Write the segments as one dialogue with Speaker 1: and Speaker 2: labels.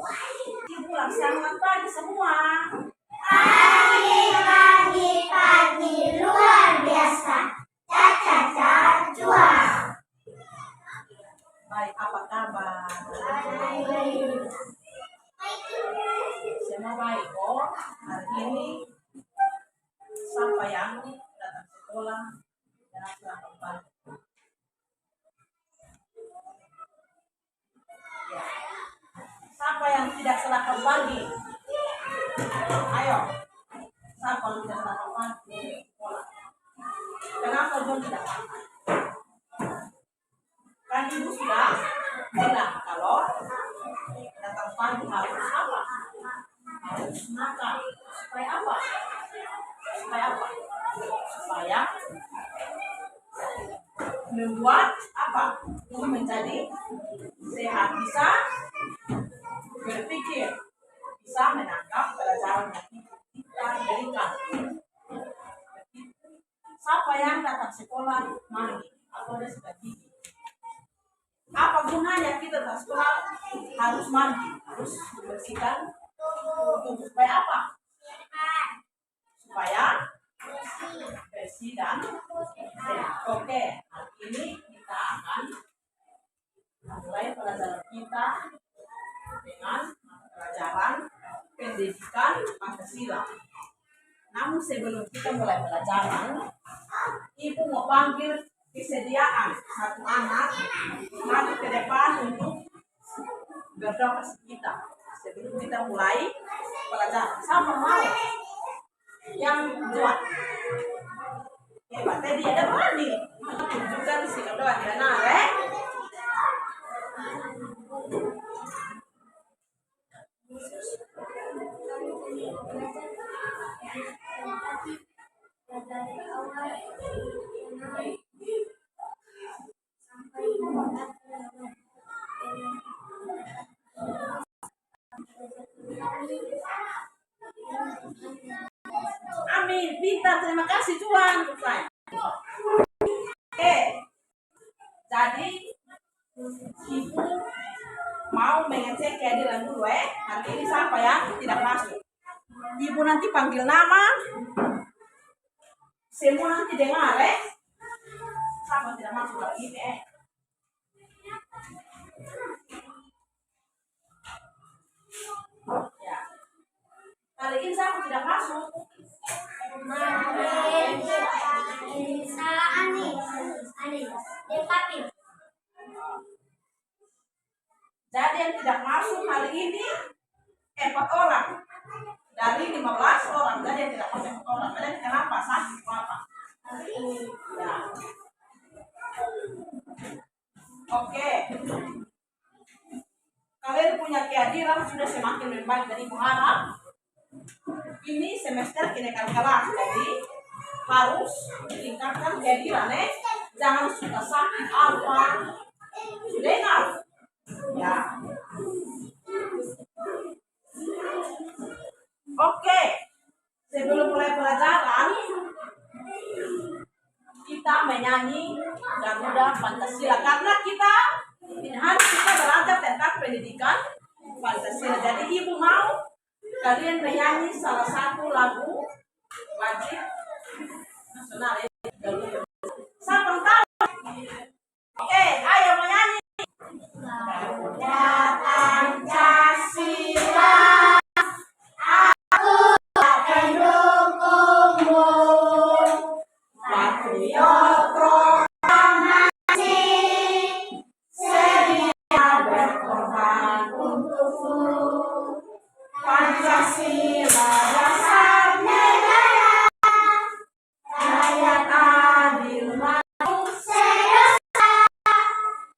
Speaker 1: Pulang selamat pagi semua.
Speaker 2: Pagi luar biasa. Caca cua.
Speaker 1: Baik, apa kabar? Semua baik kok. Hari ini siapa yang datang sekolah dan selamat pagi? Ya. Siapa yang tidak selamat pagi? Ayo. Siapa yang tidak selamat pagi? Sekolah. Kenapa John tidak makan? Kan ibu sudah bilang kalau datang pagi harus apa? Harus makan. Supaya apa? Supaya apa? Supaya membuat apa? Menjadi sehat, bisa berpikir, bisa menangkap pelajaran yang kita berikan. Siapa yang datang sekolah mandi atau ada sikat gigi? Apa gunanya kita datang sekolah harus mandi, harus membersihkan tubuh? Supaya apa? Supaya bersih dan sehat. Oke, hari ini kita akan mulai pelajaran kita dengan pelajaran pendidikan Pancasila. Namun sebelum kita mulai pelajaran, ibu mau panggil kesediaan satu anak maju ke depan untuk berdoa kita sebelum kita mulai pelajaran. Sama mau yang buat hebat tadi ada mandi juga bisa doa benar
Speaker 2: Dari awal sampai
Speaker 1: Amin, pintar, terima kasih Tuhan. Oke, jadi ibu mau mengecek kehadiran dulu hari ini siapa yang tidak masuk. Ibu nanti panggil nama, semua nanti dengar siapa tidak masuk hari ini ya. Hari ini siapa tidak masuk? Jadi yang tidak masuk hari ini 4 orang dari 15 orang. Jadi yang tidak masuk 4 orang. Jadi kenapa? Sakit apa? Ya. Oke. Kalian punya kehadiran sudah semakin membaik dari harap. Ini semester kenaikan kelas, jadi harus tingkatkan kehadiran jangan suka sakit apa. Sudah ingat? Ya. Oke. Sebelum mulai pelajaran, kita menyanyi Garuda Pancasila karena kita hari kita belajar tentang pendidikan Pancasila. Jadi ibu mau kalian menyanyi salah satu lagu wajib nasional siapa tahu? Oke, ayo menyanyi. Garuda Pancasila, aku akan dukungmu. Patriot proklamasi, sedia berkorban untukmu. Pancasila dasar negara, rakyat adil manusia,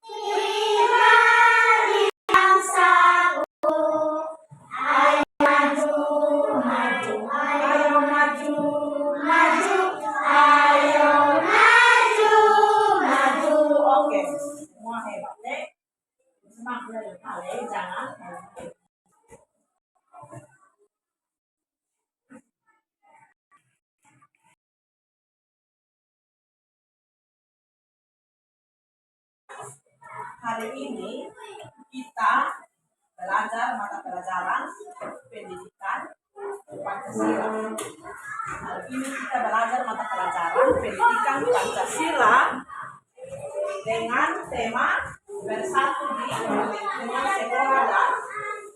Speaker 1: terima di bangsaku. Ayo maju, maju, ayo maju, maju, ayo maju, maju. Oke, semua hebat semangat kalian jangan. Hari ini kita belajar mata pelajaran pendidikan Pancasila. Hari ini kita belajar mata pelajaran pendidikan Pancasila dengan tema bersatu di lingkungan sekolah dan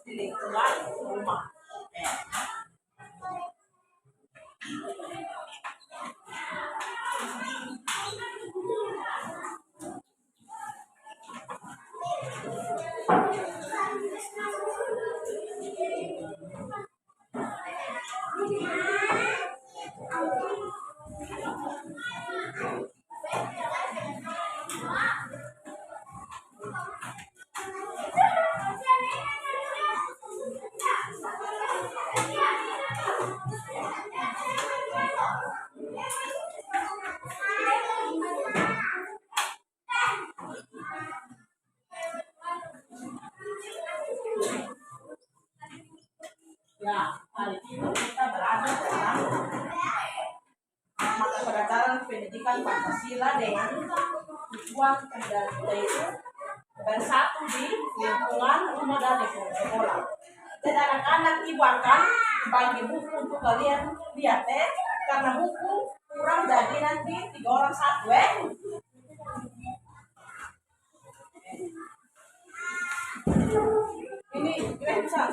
Speaker 1: di lingkungan rumah. Ya, hari ini kita berada dalam mata pelajaran pendidikan Pancasila dengan tujuan yaitu bersatu di lingkungan rumah dan lingkungan sekolah. Dan anak-anak ibu akan bagi buku untuk kalian lihat karena buku kurang jadi nanti 3 orang 1 Ini kira bisa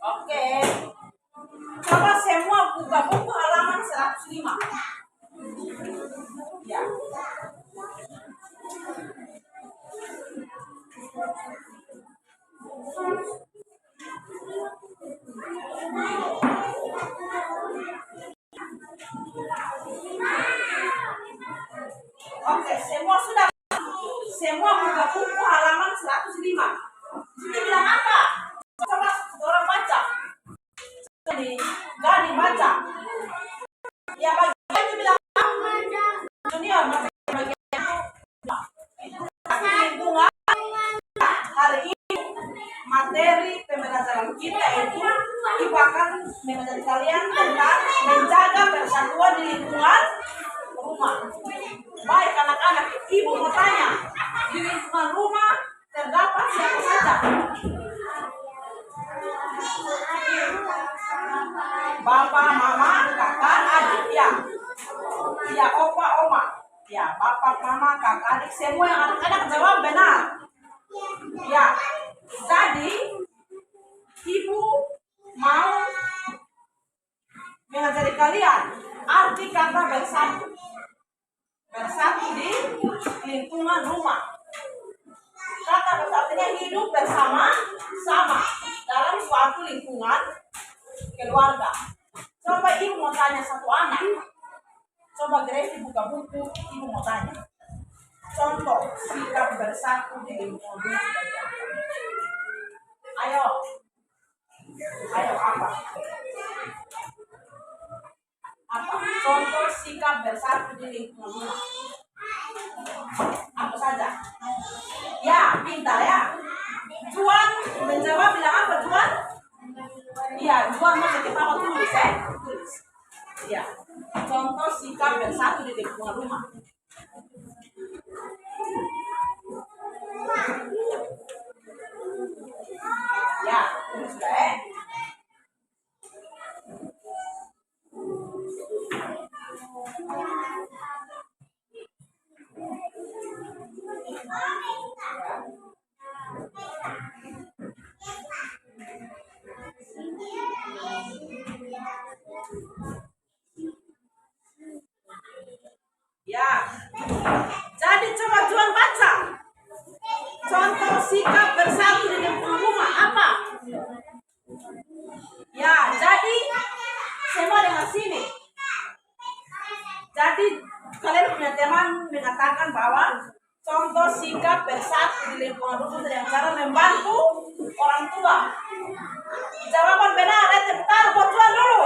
Speaker 1: Oke. Coba semua buka buku halaman 105. Ya. Oke, semua buka buku halaman 105. Sini bilang apa? Coba orang baca. Gak dibaca. Ya bagian itu bilang junior bagian lingkungan. Hari ini materi pembelajaran kita itu ibu akan mengajari kalian tentang menjaga persatuan di lingkungan rumah. Baik anak-anak, ibu mau tanya, di lingkungan rumah terdapat siapa saja? Bapak, mama, kakak, adik, ya. Ya, opa, oma. Ya, bapak, mama, kakak, adik, semua yang anak-anak jawab benar. Ya, jadi ibu mau mengajari kalian arti kata bersatu. Bersatu di lingkungan rumah. Kata bersatunya hidup bersama-sama dalam suatu lingkungan keluarga. Coba ibu mau tanya satu anak. Coba Gracie buka buku, ibu mau tanya. Contoh sikap bersatu di lingkungan rumah. Ayo apa? Apa? Contoh sikap bersatu di lingkungan rumah. Apa saja? Ya, pintar ya. Juan menjawab bilang apa Juan? Iya, Juan mau ketawa tulis tulis. Ya, contoh sikap bersatu di lingkungan rumah. Ya, tulis Ya, jadi coba Juan baca. Contoh sikap bersatu di lingkungan rumah apa? Ya, jadi semua dengan sini. Jadi kalian punya teman mengatakan bahwa contoh sikap bersatu di lingkungan rumah dengan cara membantu orang tua. Jawaban benar, tepuk tangan buat Juan dulu.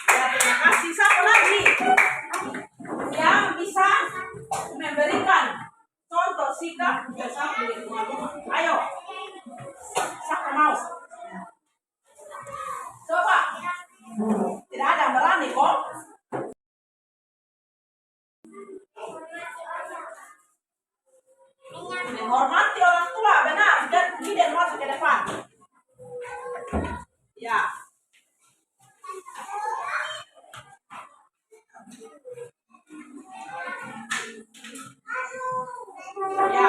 Speaker 1: Ya, terima kasih. Satu lagi yang bisa memberikan contoh sikap bersatu di lingkungan rumah. Ayo, siapa mau? Coba. Menghormati orang tua, benar. Dan Giden masuk ke depan. Ya. Ya.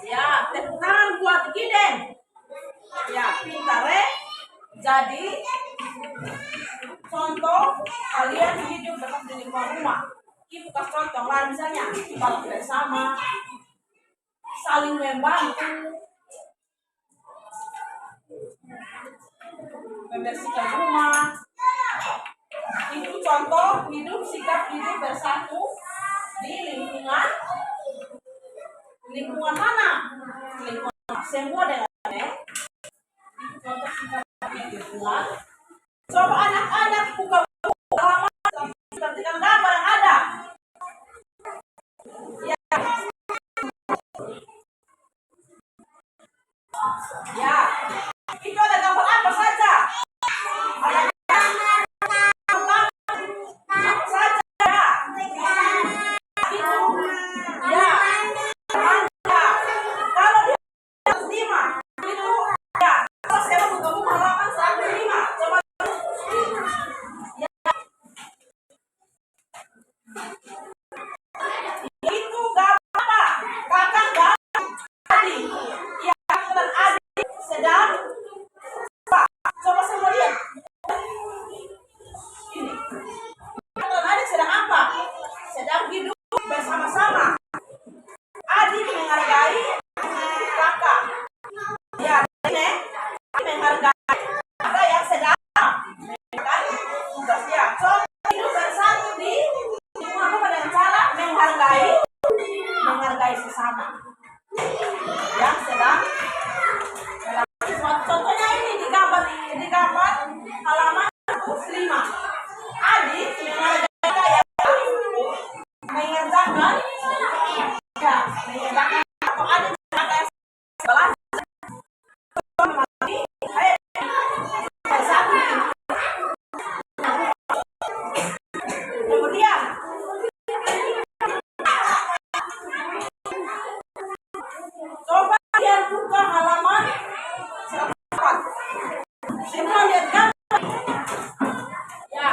Speaker 1: Ya, tepuk tangan buat Giden. Ya, pintar ya. Jadi contoh kalian hidup dekat di lingkungan rumah. Ibu kasih contoh lah, misalnya balik bersama, saling membantu, membersihkan rumah. Itu contoh hidup, sikap hidup bersatu di lingkungan mana? Lingkungan semua dengan contoh sikap hidup lingkungan. Coba anak-anak buka buku halaman seperti gambar yang ada. Ya. Ya. Itu ada gambar apa saja? Ada gambar apa saja? Itu. Ya. Kalau dia 5 itu ya. Kalau saya buka buku halaman 105. Coba. Itu gambar apa? Kakak dan adik. Ya, kakak dan adik sedang apa? Coba semua lihat. Ini. Kakak dan adik sedang apa? Sedang hidup bersama-sama. Adik menghargai kakak. Ya, ini menghargai kakak yang sedang kan tugasnya. Coba hidup bersatu di lingkungan rumah dengan cara menghargai sesama yang sedang contohnya ini di gambar halaman 105. Adik menghargai kakak yang mengerjakan ya mengerjakan atau adik kakak yang sebelah memahami ayo bersatu. Kemudian coba kalian buka halaman 104. Semua lihat gambar. Ya.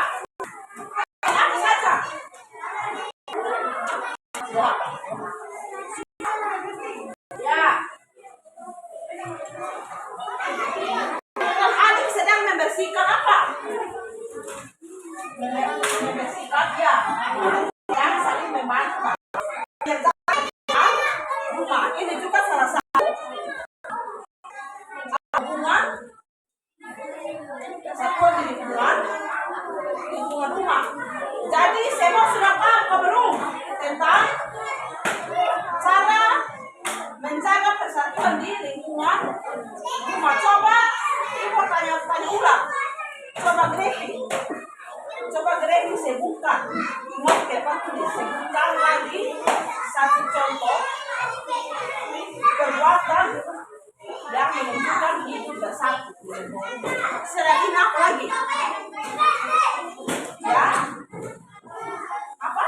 Speaker 1: Apa saja? Ya. Adik sedang membersihkan apa? Membersihkan ya. Dan saling membantu. Rumah ini juga salah satu hubungan kesatuan di lingkungan rumah. Jadi semua sudah paham atau belum tentang cara menjaga persatuan di lingkungan rumah? Coba ibu tanya ulang. Coba Gregi sebutkan. Mau ke depan sebutkan lagi satu contoh perbuatan yang menunjukkan hidup bersatu. Selain apa lagi? Ya, apa?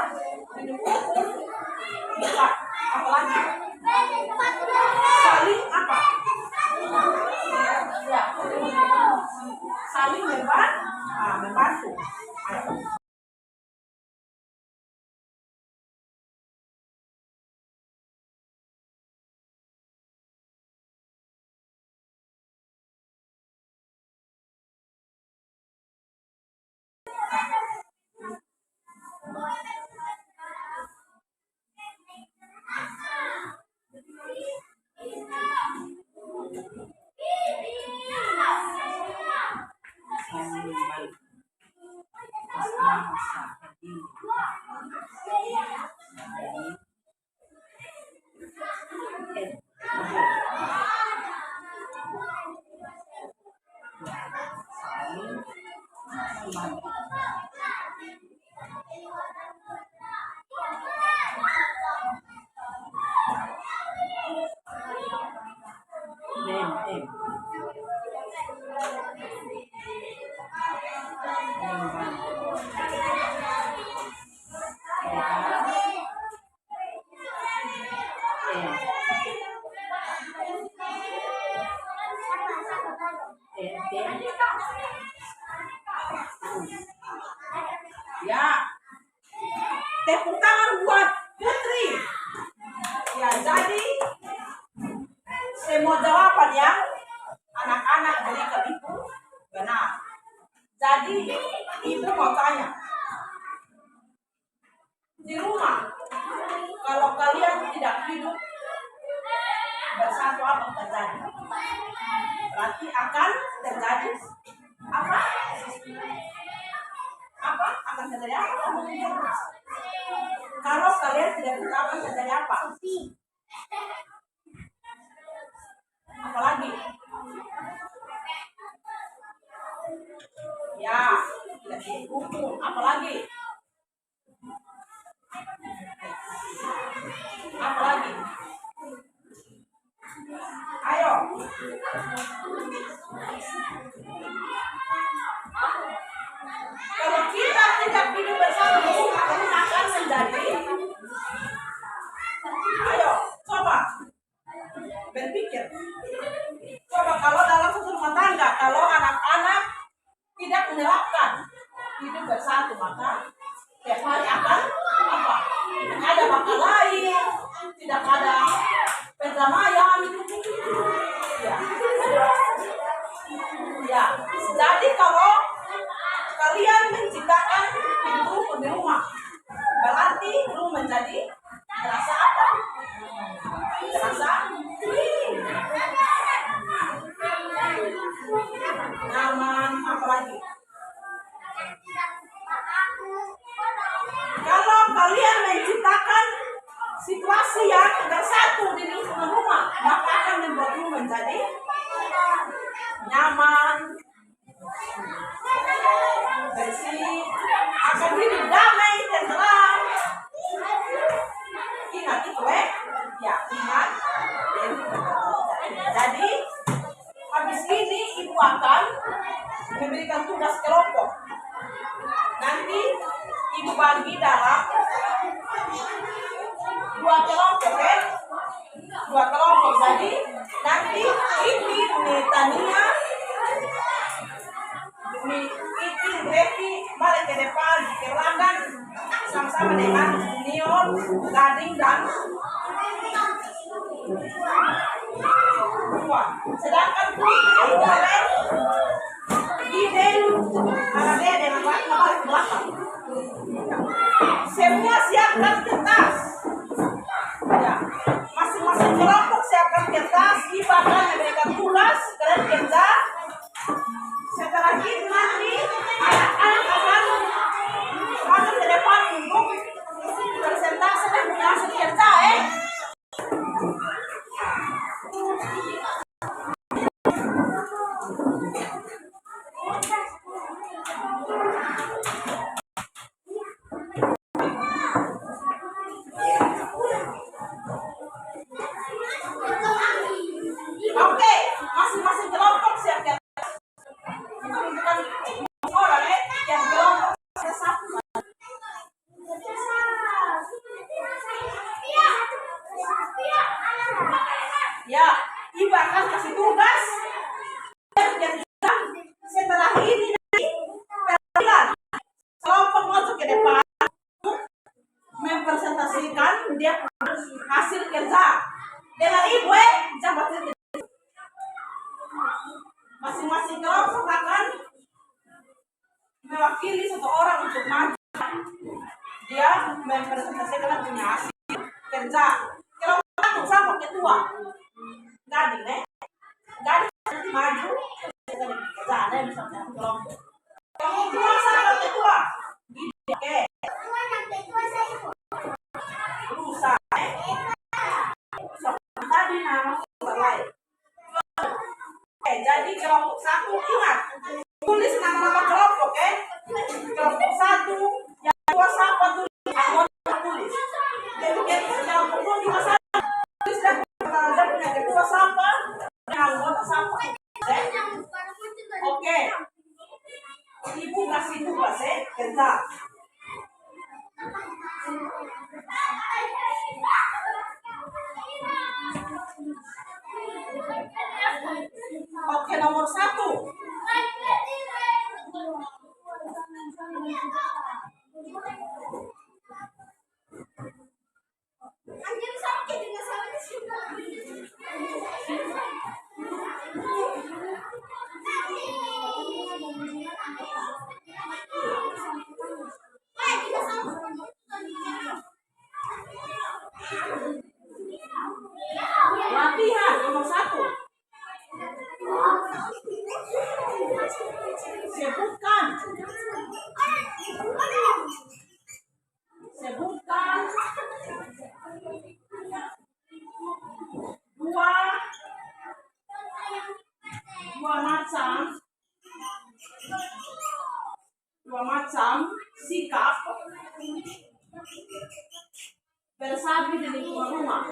Speaker 1: Hidup rukun. Bukan. Apa lagi? Saling apa? Ya, saling membantu. teman. Nem. Ya, tepuk tangan buat Putri. Ya, jadi semua jawaban yang anak-anak berikan itu benar. Jadi ibu mau tanya, di rumah kalau kalian tidak hidup bersatu apa terjadi? Berarti akan terjadi apa? Apa akan terjadi apa? Kalau kalian tidak hidup akan terjadi apa? Apalagi? Ya, tidak dihukum. Apalagi? Apalagi? Ayo. Kalau kita tidak hidup bersama, akan menjadi. Ayo, coba berpikir. Coba kalau dalam satu rumah tangga, kalau anak-anak tidak menerapkan hidup bersatu, maka tiap hari akan apa? Ada makan lain, tidak ada perdamaian. Ya. Ya. Jadi kalau kalian menciptakan hidup di rumah, berarti belum menjadi terasa apa? Terasa nyaman, apa lagi? Kalau kalian menciptakan situasi yang bersatu di lingkungan rumah, maka akan membuatmu menjadi nyaman, bersih, akan hidup damai, tenteram. Ingat itu, ya, ingat. Jadi habis ini ibu akan memberikan tugas kelompok. Nanti ibu bagi dalam 2 kelompok, dua kelompok. Jadi nanti ini Tania, Iti, Becky, balik ke depan ke belakang sama-sama dengan junior, gading dan dua. Sedangkan Putri boleh Iden, karena dia dengan balik ke belakang. Semua siapkan kertas. Ya, masing-masing kelompok siapkan kertas. Ibu akan memberikan tugas, kalian kerja. Setelah itu nanti anak-anak akan masuk ke depan untuk presentasi dan hasil kerja, Oke, masing-masing kelompok siapkan. Bukan orang yang kelompok satu. Ya, ibu akan kasih tugas. Setelah ini nanti perwakilan kelompok masuk ke depan mempresentasikan dia hasil kerja dengan ibu jabat. Masing-masing kelompok akan mewakili satu orang untuk maju. Dia mempresentasikan punya hasil kerja. Kelompok satu sama ketua. Gading, gading nanti maju. Kerja ada yang bisa menjadi kelompok. Kelompok dua sama ketua. Oke. Lusa. Tadi nama lain. Jadi kelompok satu ingat tulis nama kelompok, Kelompok 1, yang 2 siapa tulis? Anggota tulis. Jadi kelompok 2 juga sama. Tulis dan yang kedua siapa? Anggota siapa? Oke. Ibu kasih tugas kerja. Oke, nomor 1. Latihan nomor 1. Sebutkan. Sebutkan dua macam sikap bersabi di lingkungan rumah.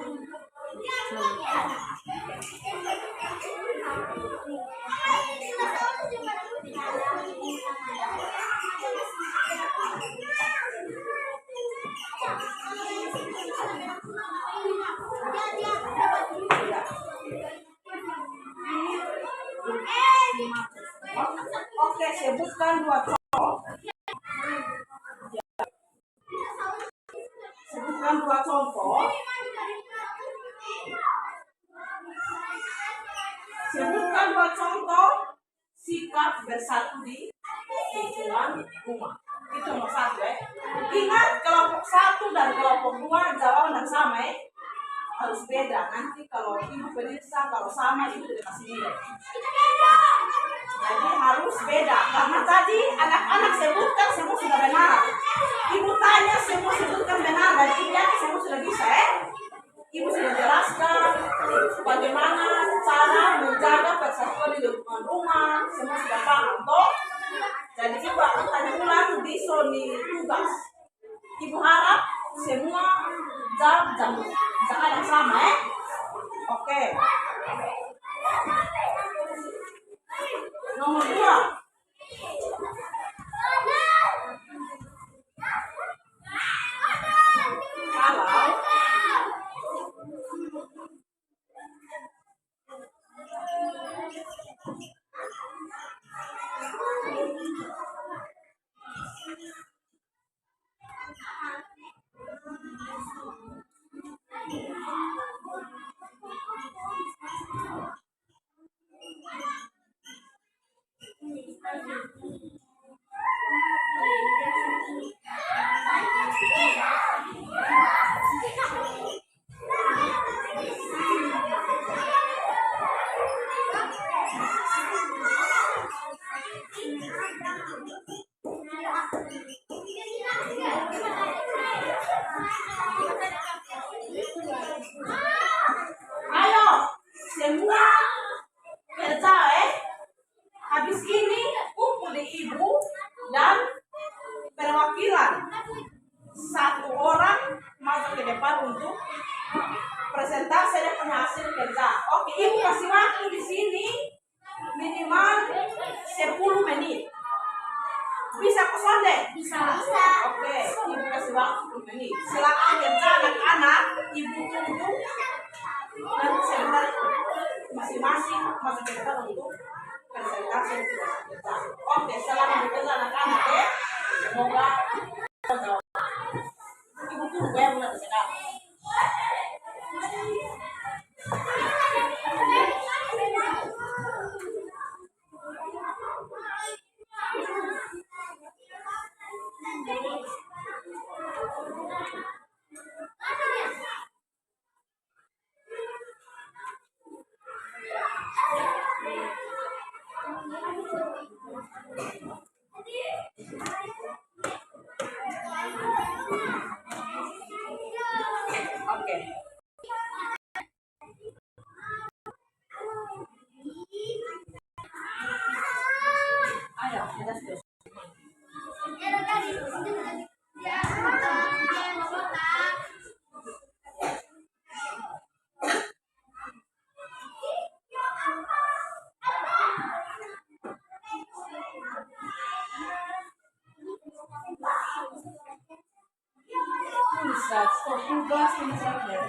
Speaker 1: Oke, sebutkan 2 contoh. Sebutkan 2 contoh. Sebutkan 2 contoh sikap bersatu di lingkungan rumah. Itu nomor 1 ya. Ingat kelompok 1 dan kelompok 2 jawaban yang sama ya. Harus beda. Nanti kalau ibu periksa kalau sama ibu tidak kasih nilai. Jadi harus beda. Karena tadi anak-anak sebutkan semua sudah benar. Ibu tanya semua sebutkan benar dan iya semua sudah bisa ya. Ibu sudah jelaskan bagaimana cara menjaga persatuan di lingkungan rumah. Semua sudah paham toh. Jadi ibu akan tanya ulang di Sony tugas. Ibu harap semua jam yang sama ya. Oke. Nomor 2. Ayo, semua kerja habis ini kumpul di ibu dan perwakilan 1 orang masuk ke depan untuk presentasi dan punya hasil kerja. Oke, ibu kasih waktu di sini minimal 10 menit. Bisa kosong deh?
Speaker 2: Bisa.
Speaker 1: Oke, ibu kasih waktu 10 menit. Silakan kerja anak-anak, ibu tunggu dan sebentar masing-masing masuk ke depan untuk presentasi kerja. Oke, selamat bekerja anak-anak ya. Semoga ibu tunggu ya mulai sekarang. Oke. Ayo, kita terus. bisa tugas misalnya.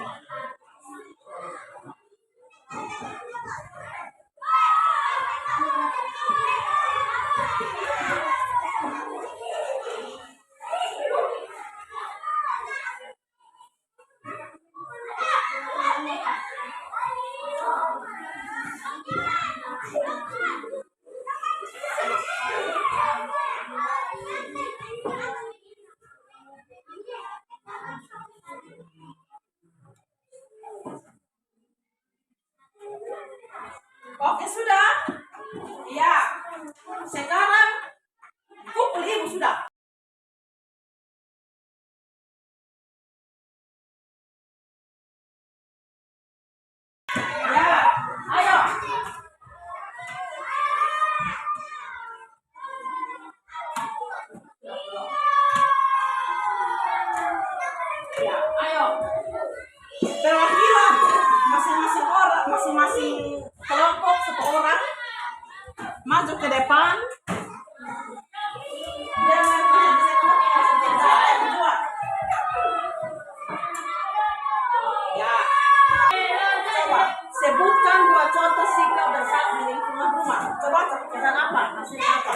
Speaker 1: Oke, sudah? Ya. Sekarang pukul ibu sudah. Ya, ayo. Ya, ayo. Perwakilan masing-masing orang, masing-masing kelompok satu orang maju ke depan. Ya, coba sebutkan dua contoh sikap bersatu di lingkungan rumah. Coba pesan apa? Hasilnya apa?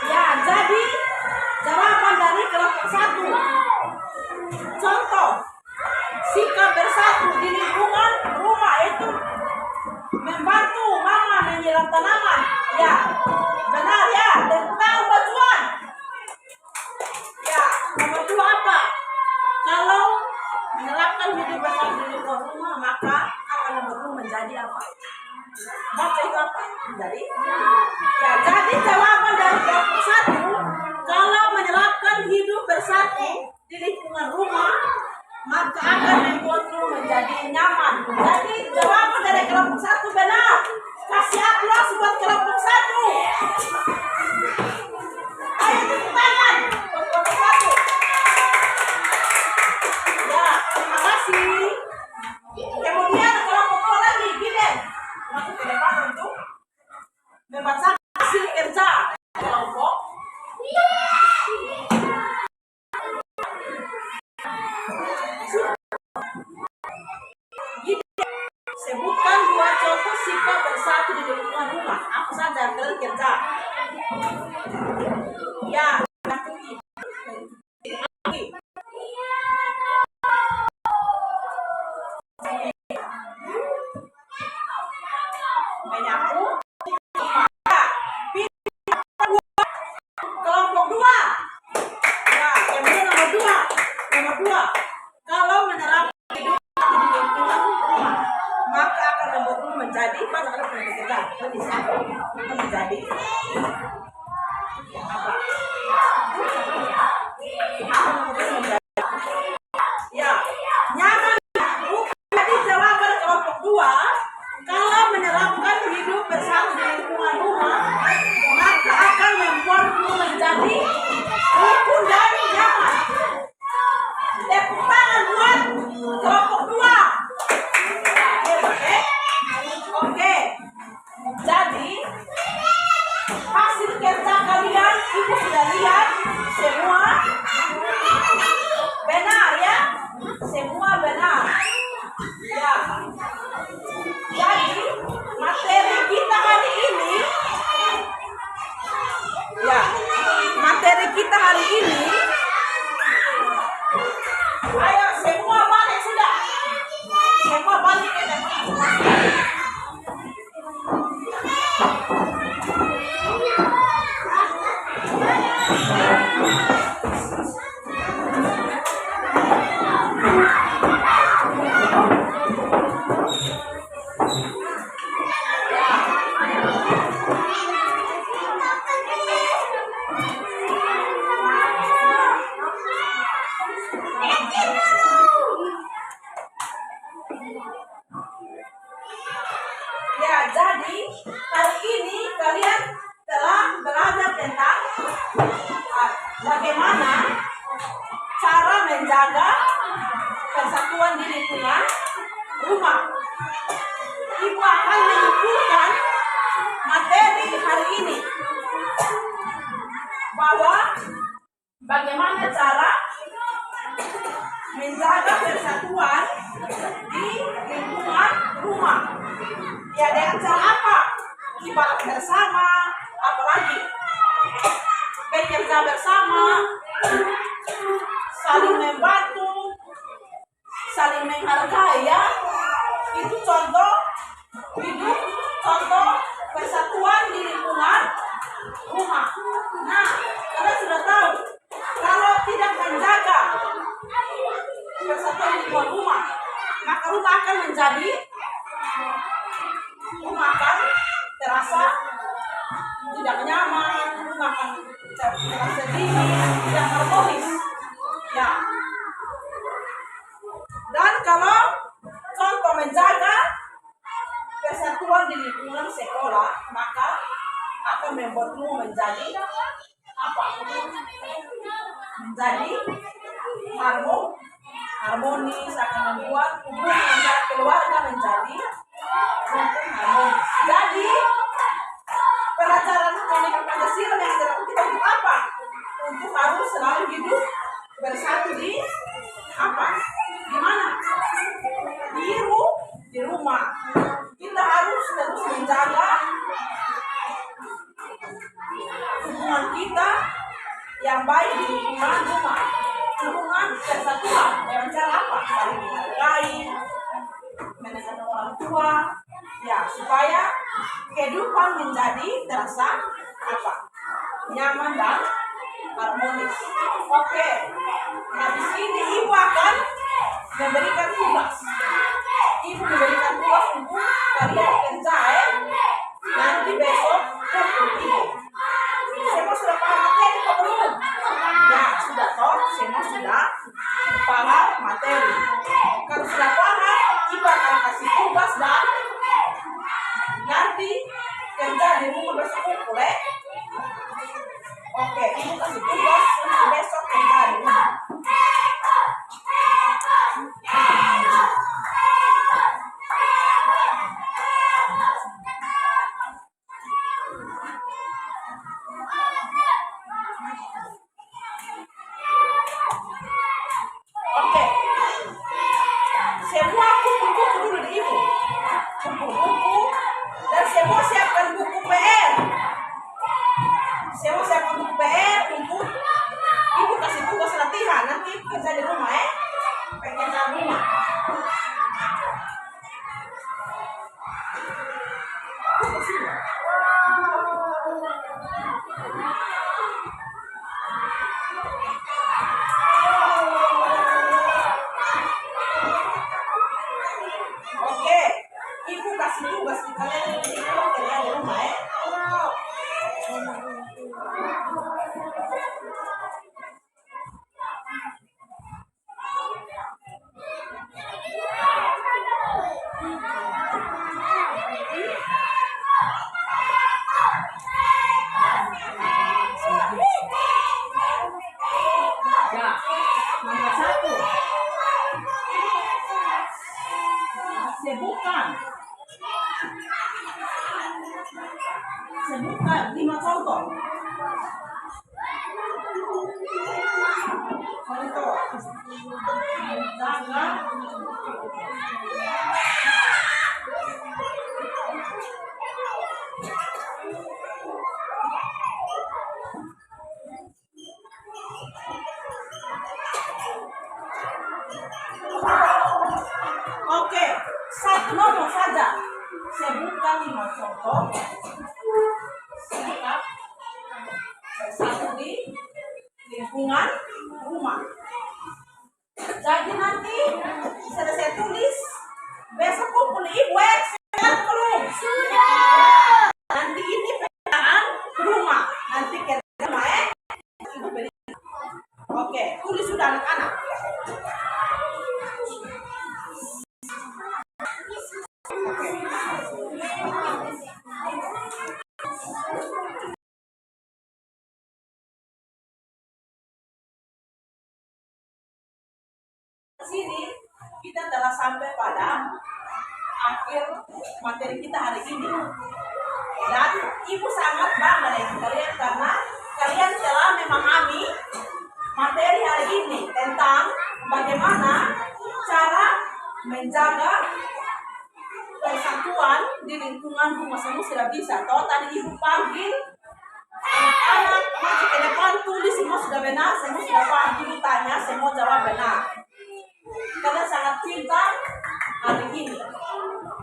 Speaker 1: Ya, jadi jawaban dari kelompok satu. Contoh sikap bersatu di lingkungan rumah itu membantu mama menyiram tanaman. Ya, benar ya. Tepuk tangan buat Juan. Ya, nomor dua apa? Kalau menerapkan hidup bersatu di lingkungan rumah, maka akan membantu menjadi apa? Baca itu apa? Jadi, ya, jadi jawaban dari kelompok satu, kalau menerapkan hidup bersatu di lingkungan rumah, maka akan membuat rumah menjadi nyaman. Jadi jawaban dari kelompok satu benar. Kasih aplaus buat kelompok satu. Ayo tepuk tangan buat kelompok satu. Ya, terima kasih. Kemudian kelompok dua lagi, Gilen, masuk ke depan untuk membacakan hasil kerja kelompok. Sebutkan dua contoh sikap bersatu di lingkungan rumah. Apa saja yang kalian kerja? Ya, menyapu. Kelompok dua. Ya, kemudian nomor dua. Nomor dua. Kalau menerapkan hidup di lingkungan rumah, maka akan membuat rumah menjadi apa? Menjadi apa? Ya, nyaman. Jadi jawaban kelompok dua, kalau menerapkan hidup bersatu di lingkungan rumah, maka akan membuat rumah menjadi rukun dan nyaman. Tepuk tangan buat kelompok dua. Oke. Jadi hasil kerja kalian ibu sudah lihat semua benar ya, semua benar ya. Jadi materi kita hari ini ya, materi kita hari ini, ayo semua balik sudah, semua balik ke tempat. Ya, jadi hari ini kalian telah belajar tentang bagaimana cara menjaga persatuan di lingkungan rumah. Ibu akan menyimpulkan materi hari ini bahwa bagaimana cara menjaga persatuan di lingkungan rumah. Ya, dengan cara apa? Ibadah bersama, apalagi bekerja bersama, saling membantu, saling menghargai, ya. Itu contoh hidup, contoh persatuan di lingkungan rumah. Nah, kalian sudah tahu, kalau tidak menjaga persatuan di lingkungan rumah, maka rumah akan terasa tidak nyaman, rumah akan terasa dingin, tidak harmonis. Ya. Dan kalau contoh menjaga persatuan di lingkungan sekolah, maka akan membuatmu menjadi apa? Menjadi harmonis, akan membuat hubungan antara keluarga menjadi harmonis. Jadi pelajaran Merdeka Pancasila yang dilakukan kita untuk apa? Untuk harus selalu hidup bersatu di apa? Di mana? Di rumah. Kita harus terus menjaga hubungan kita yang baik di lingkungan rumah. Hubungan persatuan dengan cara apa? Saling menghargai, mendengar orang tua, ya, supaya kehidupan menjadi terasa apa? Nyaman dan harmonis. Oke, habis ini ibu akan memberikan tugas. Ibu memberikan tugas untuk kalian kerjain nanti besok ibu. Semua sudah paham materi atau belum? Ya, sudah toh, semua sudah paham materi. Kalau sudah paham, ibu akan kasih tugas dan nanti kerja di rumah besok boleh. Oke, ibu kasih tugas untuk besok kerja di rumah. Oke, semua buku dulu di ibu, buku dan semua siapkan buku PR. Semua siapkan buku PR untuk ibu kasih tugas latihan nanti kerja di rumah, kerja di rumah. Oke, ibu kasih tugas di kalian kerja di rumah, Ya, nomor 1. Sebutkan 5 contoh. Menjaga Oke, satu nomor saja. Sebutkan 5 contoh sikap bersatu di lingkungan rumah. Jadi nanti selesai tulis, besok kumpul ibu belum? Sudah. Nanti ini pekerjaan rumah. Nanti kerja rumah ibu beri. Oke, tulis sudah anak-anak. Sini kita telah sampai pada akhir materi kita hari ini, dan ibu sangat bangga dengan kalian karena kalian telah memahami materi hari ini tentang bagaimana cara menjaga persatuan di lingkungan rumah. Semua sudah bisa. Toh tadi ibu panggil anak-anak maju ke depan, tulis semua sudah benar, semua sudah paham. Ibu tanya, semua jawab benar. Kalian sangat pintar hari ini.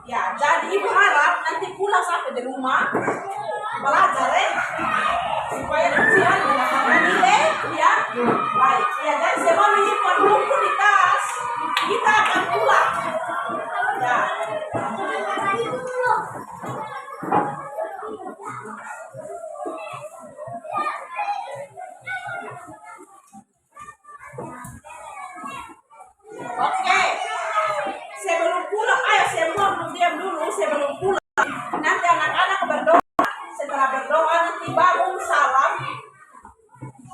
Speaker 1: Ya, jadi ibu harap nanti pulang sampai di rumah belajar supaya ujian mendapatkan nilai ya baik. Ya, dan semua menyimpan buku di tas. Kita akan pulang. Ya. Oke. Sebelum pulang, ayo semua diam dulu sebelum pulang. Nanti anak-anak berdoa. Setelah berdoa nanti bangun salam.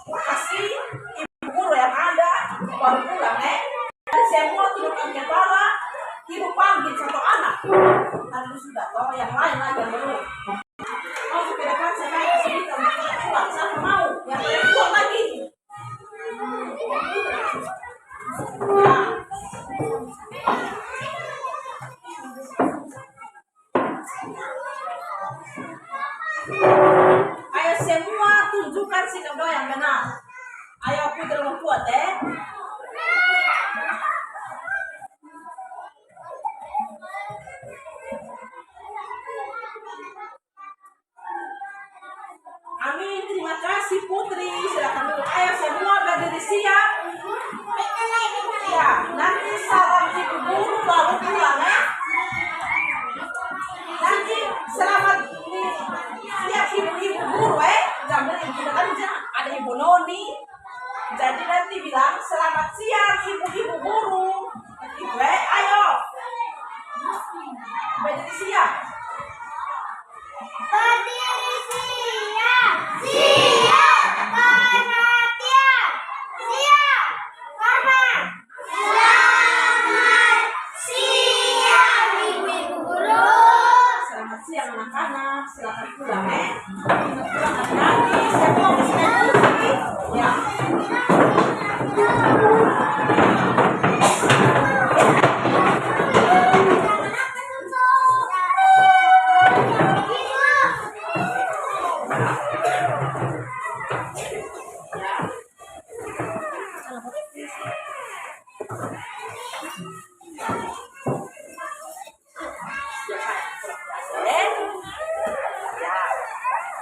Speaker 1: Kasih ibu guru yang ada baru pulang Jadi semua tundukkan kepala. Ibu panggil satu anak. Tadi sudah toh, yang lain lagi yang belum. Masuk ke depan saya kasih kita pulang. Siapa mau? Yang perempuan lagi. Nah. Ayo semua tunjukkan sikap doa yang benar. Ayo aku terlalu kuat Amin, terima kasih Putri. Silakan dulu. Ayo semua berdiri siap. Ya, nanti salam ibu guru baru pulang Nanti selamat siap ibu-ibu guru Jangan kita kan ada ibu Noni. Jadi nanti bilang selamat siang ibu-ibu guru. Ibu ayo. Berdiri siap.
Speaker 2: Berdiri siap. Siap. Perhatian. Siap. Hormat. Selamat siang ibu-ibu guru.
Speaker 1: Selamat siang anak-anak. Silakan pulang pulang hati-hati. Semua mesti kursi. Ya.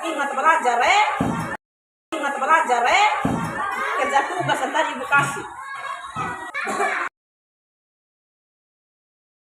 Speaker 1: Ingat belajar Ingat belajar kerja tugas yang tadi ibu kasih.